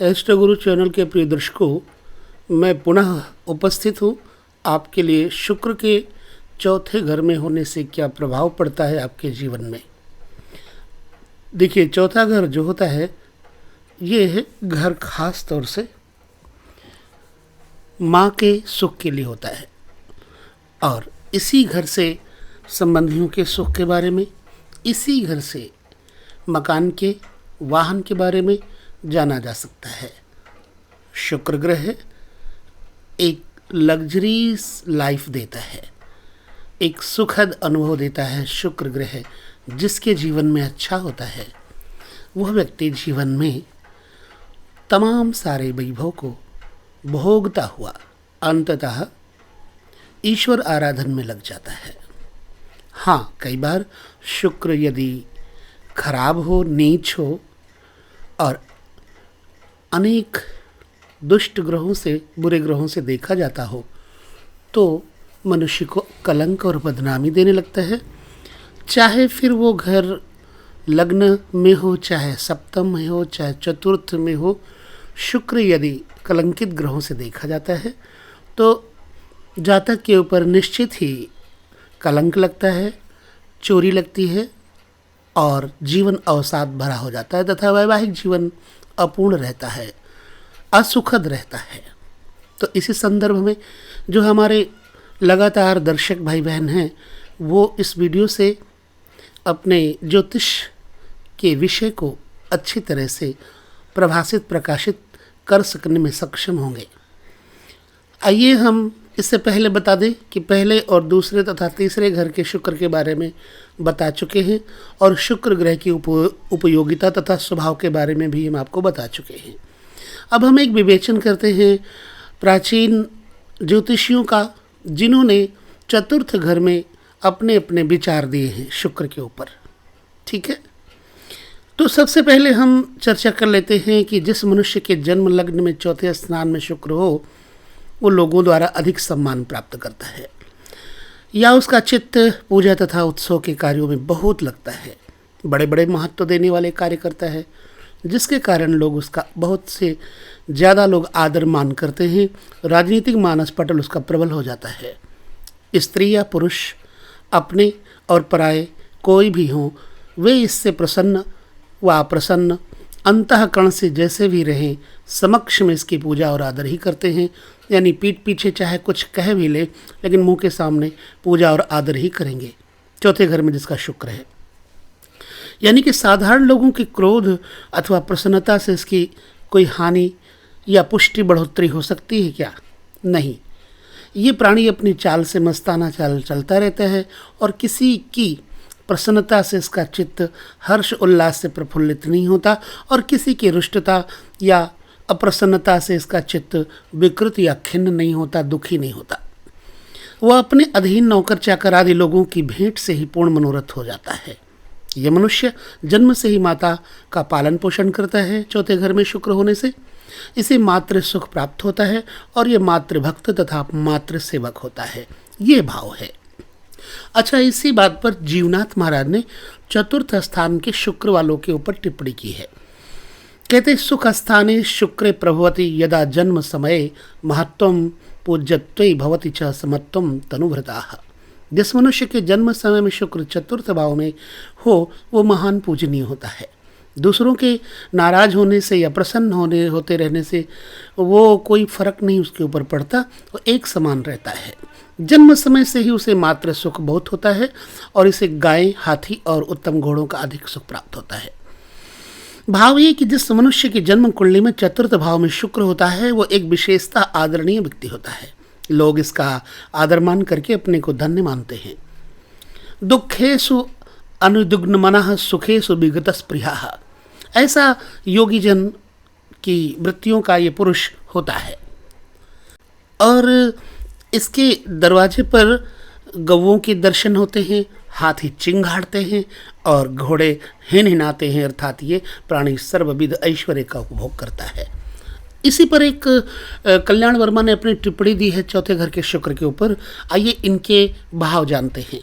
सहस्त्र गुरु चैनल के प्रिय दर्शकों, मैं पुनः उपस्थित हूँ आपके लिए। शुक्र के चौथे घर में होने से क्या प्रभाव पड़ता है आपके जीवन में। देखिए, चौथा घर जो होता है ये है घर खास तौर से माँ के सुख के लिए होता है और इसी घर से संबंधियों के सुख के बारे में, इसी घर से मकान के, वाहन के बारे में जाना जा सकता है। शुक्र ग्रह एक लग्जरीज लाइफ देता है, एक सुखद अनुभव देता है। शुक्र ग्रह जिसके जीवन में अच्छा होता है वह व्यक्ति जीवन में तमाम सारे वैभव को भोगता हुआ अंततः ईश्वर आराधन में लग जाता है। हाँ, कई बार शुक्र यदि खराब हो, नीच हो और अनेक दुष्ट ग्रहों से, बुरे ग्रहों से देखा जाता हो तो मनुष्य को कलंक और बदनामी देने लगता है। चाहे फिर वो घर लग्न में हो, चाहे सप्तम में हो, चाहे चतुर्थ में हो, शुक्र यदि कलंकित ग्रहों से देखा जाता है तो जातक के ऊपर निश्चित ही कलंक लगता है, चोरी लगती है और जीवन अवसाद भरा हो जाता है तथा वैवाहिक जीवन अपूर्ण रहता है, असुखद रहता है। तो इसी संदर्भ में जो हमारे लगातार दर्शक भाई बहन हैं वो इस वीडियो से अपने ज्योतिष के विषय को अच्छी तरह से प्रभाषित, प्रकाशित कर सकने में सक्षम होंगे। आइए हम इससे पहले बता दें कि पहले और दूसरे तथा तीसरे घर के शुक्र के बारे में बता चुके हैं और शुक्र ग्रह की उपयोगिता तथा स्वभाव के बारे में भी हम आपको बता चुके हैं। अब हम एक विवेचन करते हैं प्राचीन ज्योतिषियों का, जिन्होंने चतुर्थ घर में अपने अपने विचार दिए हैं शुक्र के ऊपर। ठीक है, तो सबसे पहले हम चर्चा कर लेते हैं कि जिस मनुष्य के जन्म लग्न में चौथे स्थान में शुक्र हो वो लोगों द्वारा अधिक सम्मान प्राप्त करता है या उसका चित्त पूजा तथा उत्सव के कार्यों में बहुत लगता है, बड़े बड़े महत्व देने वाले कार्य करता है, जिसके कारण लोग उसका बहुत से ज़्यादा लोग आदर मान करते हैं। राजनीतिक मानस पटल उसका प्रबल हो जाता है। स्त्री या पुरुष, अपने और पराये कोई भी हों, वे इससे प्रसन्न व अप्रसन्न अंतःकरण से जैसे भी रहें, समक्ष में इसकी पूजा और आदर ही करते हैं। यानी पीठ पीछे चाहे कुछ कह भी ले लेकिन मुंह के सामने पूजा और आदर ही करेंगे चौथे घर में जिसका शुक्र है। यानी कि साधारण लोगों की क्रोध अथवा प्रसन्नता से इसकी कोई हानि या पुष्टि बढ़ोतरी हो सकती है क्या? नहीं। ये प्राणी अपनी चाल से मस्ताना चाल चलता रहता है और किसी की प्रसन्नता से इसका चित्त हर्ष उल्लास से प्रफुल्लित नहीं होता और किसी की रुष्टता या अप्रसन्नता से इसका चित्त विकृत या खिन्न नहीं होता, दुखी नहीं होता। वह अपने अधीन नौकर चाकर आदि लोगों की भेंट से ही पूर्ण मनोरथ हो जाता है। यह मनुष्य जन्म से ही माता का पालन पोषण करता है चौथे घर में शुक्र होने से। इसे मातृ सुख प्राप्त होता है और यह मातृभक्त तथा मातृ सेवक होता है। ये भाव है। अच्छा, इसी बात पर जीवनाथ महाराज ने चतुर्थ स्थान के शुक्र वालों के ऊपर टिप्पणी की है। कहते, सुख स्थाने शुक्रे प्रभवति यदा जन्म समय महत्वम पूज्यत्वे भवति च समत्वम तनुभृताः। जिस मनुष्य के जन्म समय में शुक्र चतुर्थ भाव में हो वो महान पूजनीय होता है। दूसरों के नाराज होने से या प्रसन्न होते रहने से वो कोई फर्क नहीं उसके ऊपर पड़ता, वो एक समान रहता है। जन्म समय से ही उसे मात्र सुख बहुत होता है और इसे गाय, हाथी और उत्तम घोड़ों का अधिक सुख प्राप्त होता है। भाव ये कि जिस मनुष्य की जन्म कुंडली में चतुर्थ भाव में शुक्र होता है वो एक विशेषता आदरणीय व्यक्ति होता है। लोग इसका आदर मान करके अपने को धन्य मानते हैं। दुखेषु अनुद्विग्न मनः सुखेषु विगत स्पृहाः। ऐसा योगी जन की वृत्तियों का ये पुरुष होता है और इसके दरवाजे पर गौओं के दर्शन होते हैं, हाथी चिंगाड़ते हैं और घोड़े हिनहिनाते हैं, अर्थात ये प्राणी सर्वविध ऐश्वर्य का उपभोग करता है। इसी पर एक कल्याण वर्मा ने अपनी टिप्पणी दी है चौथे घर के शुक्र के ऊपर। आइए इनके भाव जानते हैं।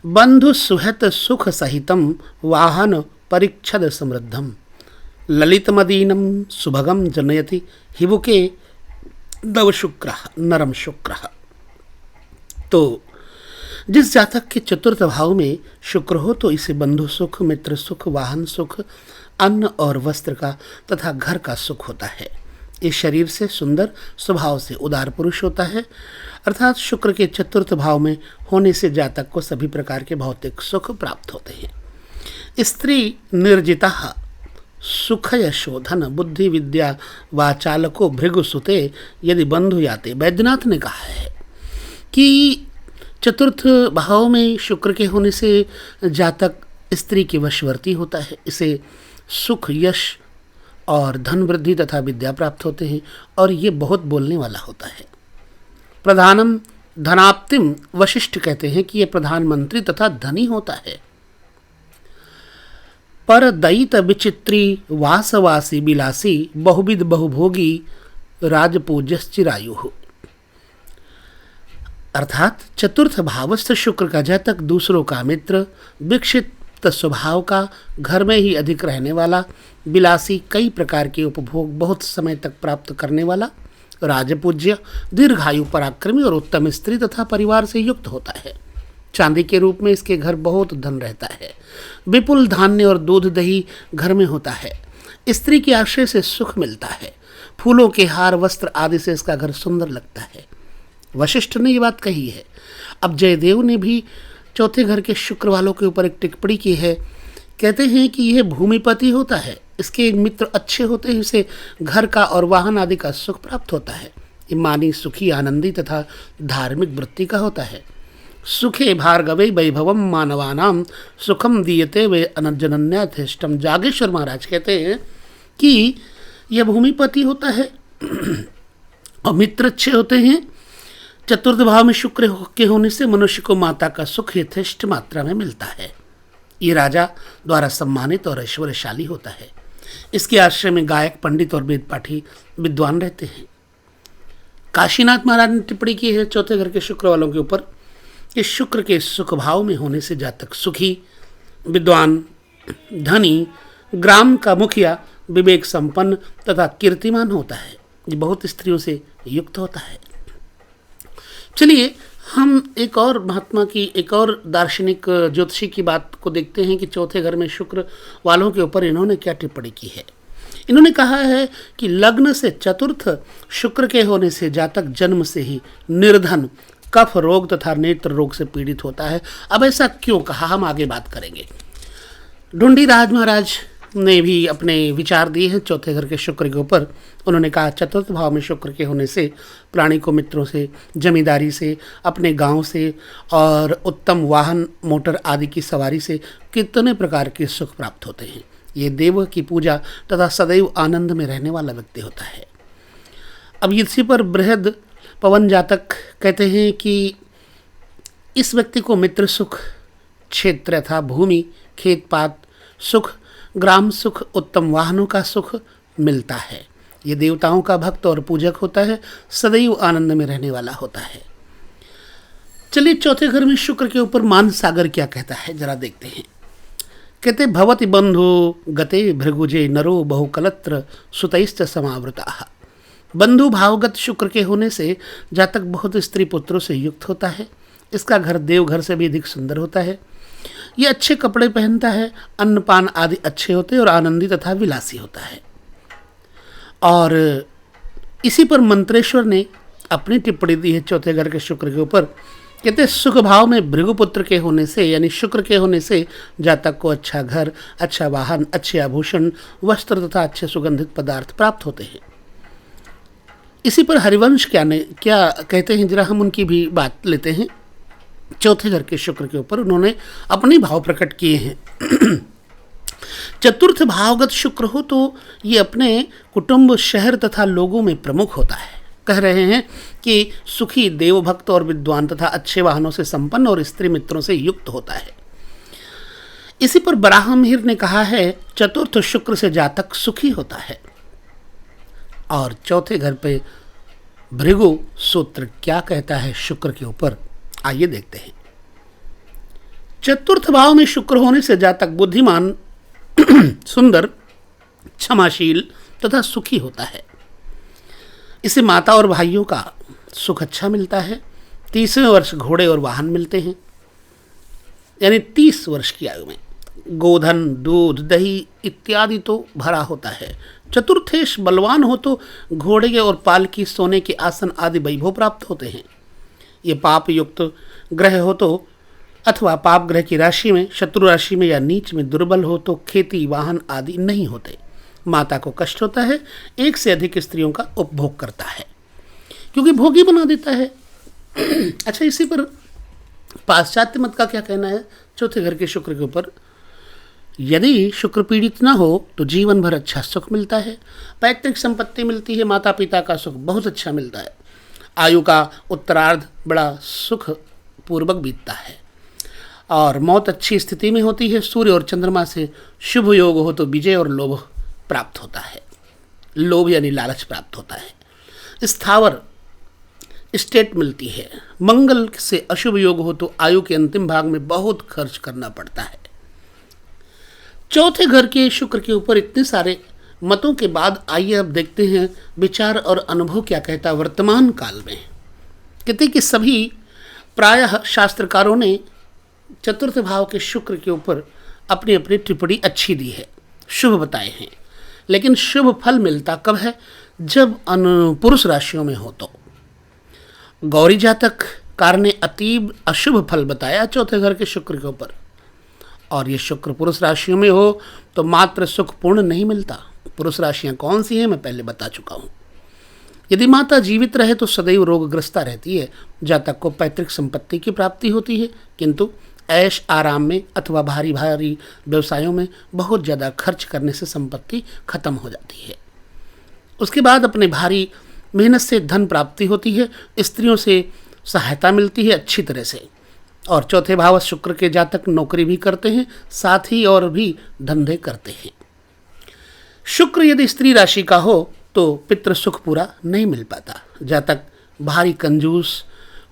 बंधु सुहत सुख सहितम वाहन परिच्छद समृद्धम। ललितमदीनम सुभगम जनयति हिबुके नव शुक्र नरम शुक्र। तो जिस जातक के चतुर्थ भाव में शुक्र हो तो इसे बंधु सुख, मित्र सुख, वाहन सुख, अन्न और वस्त्र का तथा घर का सुख होता है। इस शरीर से सुंदर, स्वभाव से उदार पुरुष होता है। अर्थात शुक्र के चतुर्थ भाव में होने से जातक को सभी प्रकार के भौतिक सुख प्राप्त होते हैं। स्त्री निर्जिता सुख यशो धन बुद्धि विद्या वाचालको भृगुसुते यदि बंधु याते। वैद्यनाथ ने कहा है कि चतुर्थ भाव में शुक्र के होने से जातक स्त्री के वशवर्ती होता है। इसे सुख, यश और धन वृद्धि तथा विद्या प्राप्त होते हैं और ये बहुत बोलने वाला होता है। प्रधानम धनाप्तिम वशिष्ठ कहते हैं कि यह प्रधानमंत्री तथा धनी होता है। पर दयित विचित्री वासवासी बिलासी बहुविध बहुभोगी राजपूज्यश्चिरायु। अर्थात चतुर्थ भावस्थ शुक्र का जातक दूसरों का मित्र, विक्षिप्त स्वभाव का, घर में ही अधिक रहने वाला, बिलासी, कई प्रकार के उपभोग बहुत समय तक प्राप्त करने वाला, राजपूज्य, दीर्घायु, पराक्रमी और उत्तम स्त्री तथा परिवार से युक्त होता है। चांदी के रूप में इसके घर बहुत धन रहता है। विपुल धान्य और दूध दही घर में होता है। स्त्री के आश्रय से सुख मिलता है। फूलों के हार, वस्त्र आदि से इसका घर सुंदर लगता है। वशिष्ठ ने ये बात कही है। अब जयदेव ने भी चौथे घर के शुक्र वालों के ऊपर एक टिप्पणी की है। कहते हैं कि यह भूमिपति होता है, इसके मित्र अच्छे होते हैं, इसे घर का और वाहन आदि का सुख प्राप्त होता है। ईमानी, सुखी, आनंदी तथा धार्मिक वृत्ति का होता है। सुखे भार्गवे वैभवम मानवानाम सुखम दीयते वे अनजनन्याथेष्टम। जागेश्वर महाराज कहते हैं कि यह भूमिपति होता है और मित्र अच्छे होते हैं। चतुर्थ भाव में शुक्र के होने से मनुष्य को माता का सुख यथेष्ट मात्रा में मिलता है। ये राजा द्वारा सम्मानित और ऐश्वर्यशाली होता है। इसके आश्रय में गायक, पंडित और वेद पाठी विद्वान रहते हैं। काशीनाथ महाराज ने टिप्पणी की है चौथे घर के शुक्र वालों के ऊपर कि शुक्र के सुख भाव में होने से जातक सुखी, विद्वान, धनी, ग्राम का मुखिया, विवेक संपन्न तथा कीर्तिमान होता है। ये बहुत स्त्रियों से युक्त होता है। चलिए हम एक और महात्मा की, एक और दार्शनिक ज्योतिषी की बात को देखते हैं कि चौथे घर में शुक्र वालों के ऊपर इन्होंने क्या टिप्पणी की है। इन्होंने कहा है कि लग्न से चतुर्थ शुक्र के होने से जातक जन्म से ही निर्धन, कफ रोग तथा नेत्र रोग से पीड़ित होता है। अब ऐसा क्यों कहा, हम आगे बात करेंगे। ढूंढीराज महाराज ने भी अपने विचार दिए हैं चौथे घर के शुक्र के ऊपर। उन्होंने कहा चतुर्थ भाव में शुक्र के होने से प्राणी को मित्रों से, जमींदारी से, अपने गांव से और उत्तम वाहन, मोटर आदि की सवारी से कितने प्रकार के सुख प्राप्त होते हैं। ये देव की पूजा तथा सदैव आनंद में रहने वाला व्यक्ति होता है। अब इसी पर बृहद पवन जातक कहते हैं कि इस व्यक्ति को मित्र सुख, क्षेत्र तथा भूमि, खेत पात सुख, ग्राम सुख, उत्तम वाहनों का सुख मिलता है। ये देवताओं का भक्त और पूजक होता है, सदैव आनंद में रहने वाला होता है। चलिए चौथे घर में शुक्र के ऊपर मान सागर क्या कहता है जरा देखते हैं। कहते भवति बंधु गते भृगुजे नरो बहुकलत्र सुतैश्च समावृता। बंधु भावगत शुक्र के होने से जातक बहुत स्त्री पुत्रों से युक्त होता है। इसका घर देवघर से भी अधिक सुंदर होता है। ये अच्छे कपड़े पहनता है, अन्नपान आदि अच्छे होते हैं और आनंदी तथा विलासी होता है। और इसी पर मंत्रेश्वर ने अपनी टिप्पणी दी है चौथे घर के शुक्र के ऊपर। कहते सुख भाव में भृगुपुत्र के होने से यानी शुक्र के होने से जातक को अच्छा घर, अच्छा वाहन, अच्छे आभूषण, वस्त्र तथा अच्छे सुगंधित पदार्थ प्राप्त होते हैं। इसी पर हरिवंश क्या कहते हैं, जरा हम उनकी भी बात लेते हैं। चौथे घर के शुक्र के ऊपर उन्होंने अपने भाव प्रकट किए हैं। चतुर्थ भावगत शुक्र हो तो ये अपने कुटुंब, शहर तथा लोगों में प्रमुख होता है। कह रहे हैं कि सुखी, देवभक्त और विद्वान तथा अच्छे वाहनों से संपन्न और स्त्री मित्रों से युक्त होता है। इसी पर बराहमिहिर ने कहा है चतुर्थ शुक्र से जातक सुखी होता है। और चौथे घर पे भृगु सूत्र क्या कहता है शुक्र के ऊपर, आइए देखते हैं। चतुर्थ भाव में शुक्र होने से जातक बुद्धिमान, सुंदर, क्षमाशील तथा सुखी होता है। इसे माता और भाइयों का सुख अच्छा मिलता है। 30वें वर्ष घोड़े और वाहन मिलते हैं, यानी 30 वर्ष की आयु में गोधन, दूध, दही इत्यादि तो भरा होता है। चतुर्थेश बलवान हो तो घोड़े और पालकी, सोने के आसन आदि वैभव प्राप्त होते हैं। ये पाप युक्त ग्रह हो तो अथवा पाप ग्रह की राशि में, शत्रु राशि में या नीच में दुर्बल हो तो खेती, वाहन आदि नहीं होते। माता को कष्ट होता है, एक से अधिक स्त्रियों का उपभोग करता है क्योंकि भोगी बना देता है। अच्छा, इसी पर पाश्चात्य मत का क्या कहना है चौथे घर के शुक्र के ऊपर? यदि शुक्र पीड़ित ना हो तो जीवन भर अच्छा सुख मिलता है, पैतृक संपत्ति मिलती है, माता पिता का सुख बहुत अच्छा मिलता है, आयु का उत्तरार्ध बड़ा सुख पूर्वक बीतता है और मौत अच्छी स्थिति में होती है। सूर्य और चंद्रमा से शुभ योग हो तो विजय और लोभ प्राप्त होता है। लोभ यानी लालच प्राप्त होता है। स्थावर स्टेट मिलती है। मंगल से अशुभ योग हो तो आयु के अंतिम भाग में बहुत खर्च करना पड़ता है। चौथे घर के शुक्र के ऊपर इतने सारे मतों के बाद आइए अब देखते हैं विचार और अनुभव क्या कहता वर्तमान काल में। कहते कि सभी प्रायः शास्त्रकारों ने चतुर्थ भाव के शुक्र के ऊपर अपनी अपनी टिप्पणी अच्छी दी है, शुभ बताए हैं, लेकिन शुभ फल मिलता कब है? जब पुरुष राशियों में हो तो। गौरी जातक कार ने अतीब अशुभ फल बताया चौथे घर के शुक्र के ऊपर, और ये शुक्र पुरुष राशियों में हो तो मात्र सुख पूर्ण नहीं मिलता। पुरुष राशियां कौन सी हैं मैं पहले बता चुका हूँ। यदि माता जीवित रहे तो सदैव रोगग्रस्ता रहती है। जातक को पैतृक संपत्ति की प्राप्ति होती है, किंतु ऐश आराम में अथवा भारी भारी व्यवसायों में बहुत ज़्यादा खर्च करने से संपत्ति खत्म हो जाती है। उसके बाद अपने भारी मेहनत से धन प्राप्ति होती है, स्त्रियों से सहायता मिलती है अच्छी तरह से, और चौथे भाव शुक्र के जातक नौकरी भी करते हैं, साथ ही और भी धंधे करते हैं। शुक्र यदि स्त्री राशि का हो तो पितृ सुख पूरा नहीं मिल पाता। जातक भारी कंजूस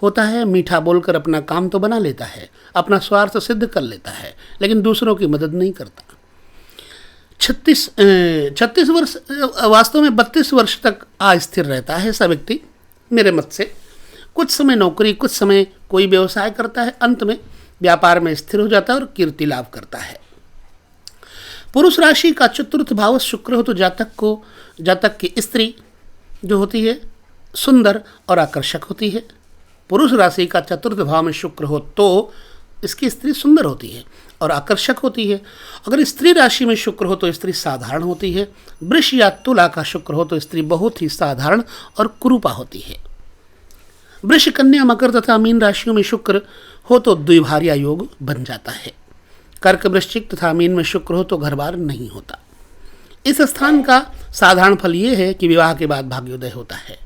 होता है, मीठा बोलकर अपना काम तो बना लेता है, अपना स्वार्थ सिद्ध कर लेता है, लेकिन दूसरों की मदद नहीं करता। 36 वर्ष, वास्तव में 32 वर्ष तक अस्थिर रहता है ऐसा व्यक्ति मेरे मत से। कुछ समय नौकरी, कुछ समय कोई व्यवसाय करता है, अंत में व्यापार में स्थिर हो जाता है और कीर्ति लाभ करता है। पुरुष राशि का चतुर्थ भाव शुक्र हो तो जातक की स्त्री जो होती है सुंदर और आकर्षक होती है। पुरुष राशि का चतुर्थ भाव में शुक्र हो तो इसकी स्त्री सुंदर होती है और आकर्षक होती है। अगर स्त्री राशि में शुक्र हो तो स्त्री साधारण होती है। वृष या तुला का शुक्र हो तो स्त्री बहुत ही साधारण और कुरूपा होती है। वृष, कन्या, मकर तथा मीन राशियों में शुक्र हो तो द्विभार्या योग बन जाता है। कर्क, वृश्चिक तथा मीन में शुक्र हो तो घर बार नहीं होता। इस स्थान का साधारण फल ये है कि विवाह के बाद भाग्योदय होता है,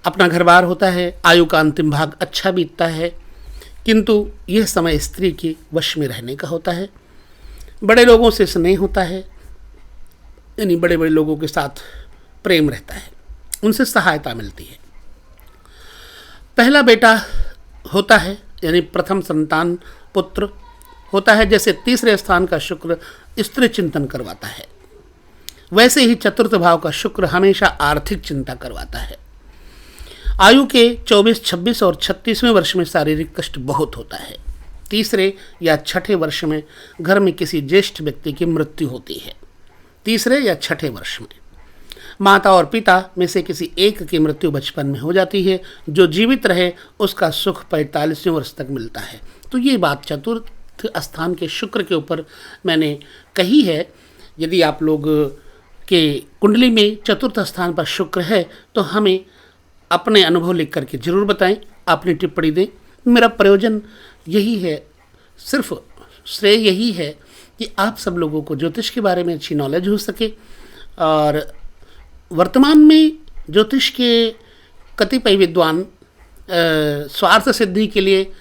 अपना घर बार होता है, आयु का अंतिम भाग अच्छा बीतता है, किंतु यह समय स्त्री के वश में रहने का होता है। बड़े लोगों से स्नेह होता है, यानी बड़े बड़े लोगों के साथ प्रेम रहता है, उनसे सहायता मिलती है। पहला बेटा होता है, यानी प्रथम संतान पुत्र होता है। जैसे तीसरे स्थान का शुक्र स्त्री चिंतन करवाता है, वैसे ही चतुर्थ भाव का शुक्र हमेशा आर्थिक चिंता करवाता है। आयु के 24, 26 और 36वें वर्ष में शारीरिक कष्ट बहुत होता है। तीसरे या छठे वर्ष में घर में किसी ज्येष्ठ व्यक्ति की मृत्यु होती है। तीसरे या छठे वर्ष में माता और पिता में से किसी एक की मृत्यु बचपन में हो जाती है। जो जीवित रहे उसका सुख 45वें वर्ष तक मिलता है। तो ये बात चतुर्थ स्थान के शुक्र के ऊपर मैंने कही है। यदि आप लोग के कुंडली में चतुर्थ स्थान पर शुक्र है तो हमें अपने अनुभव लिख करके ज़रूर बताएं, अपनी टिप्पणी दें। मेरा प्रयोजन यही है, सिर्फ श्रेय यही है कि आप सब लोगों को ज्योतिष के बारे में अच्छी नॉलेज हो सके। और वर्तमान में ज्योतिष के कतिपय विद्वान स्वार्थ सिद्धि के लिए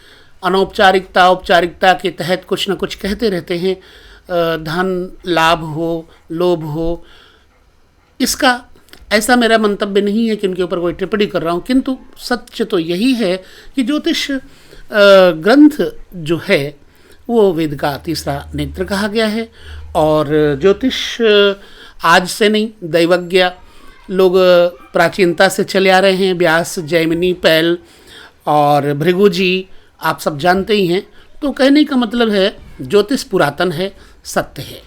अनौपचारिकता औपचारिकता के तहत कुछ न कुछ कहते रहते हैं, धन लाभ हो, लोभ हो। इसका ऐसा मेरा मंतव्य नहीं है कि उनके ऊपर कोई टिप्पणी कर रहा हूँ, किंतु सत्य तो यही है कि ज्योतिष ग्रंथ जो है वो वेद का तीसरा नेत्र कहा गया है। और ज्योतिष आज से नहीं, दैवज्ञ लोग प्राचीनता से चले आ रहे हैं। व्यास, जैमिनी, पैल और भृगु जी आप सब जानते ही हैं। तो कहने का मतलब है ज्योतिष पुरातन है, सत्य है।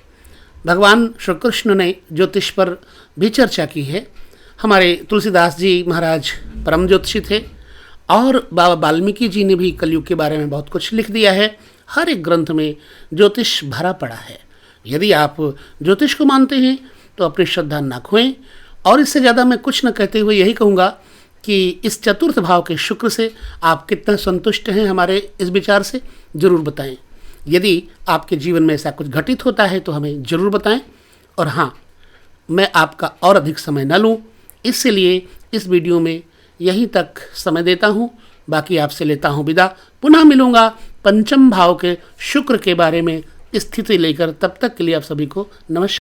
भगवान श्री कृष्ण ने ज्योतिष पर भी चर्चा की है। हमारे तुलसीदास जी महाराज परम ज्योतिषी थे और बाबा वाल्मीकि जी ने भी कलयुग के बारे में बहुत कुछ लिख दिया है। हर एक ग्रंथ में ज्योतिष भरा पड़ा है। यदि आप ज्योतिष को मानते हैं तो अपनी श्रद्धा ना खोएं। और इससे ज़्यादा मैं कुछ न कहते हुए यही कहूँगा कि इस चतुर्थ भाव के शुक्र से आप कितना संतुष्ट हैं हमारे इस विचार से, ज़रूर बताएं। यदि आपके जीवन में ऐसा कुछ घटित होता है तो हमें ज़रूर बताएं। और हाँ, मैं आपका और अधिक समय न लूँ, इसलिए इस वीडियो में यहीं तक समय देता हूँ। बाकी आपसे लेता हूँ विदा। पुनः मिलूँगा पंचम भाव के शुक्र के बारे में स्थिति लेकर। तब तक के लिए आप सभी को नमस्कार।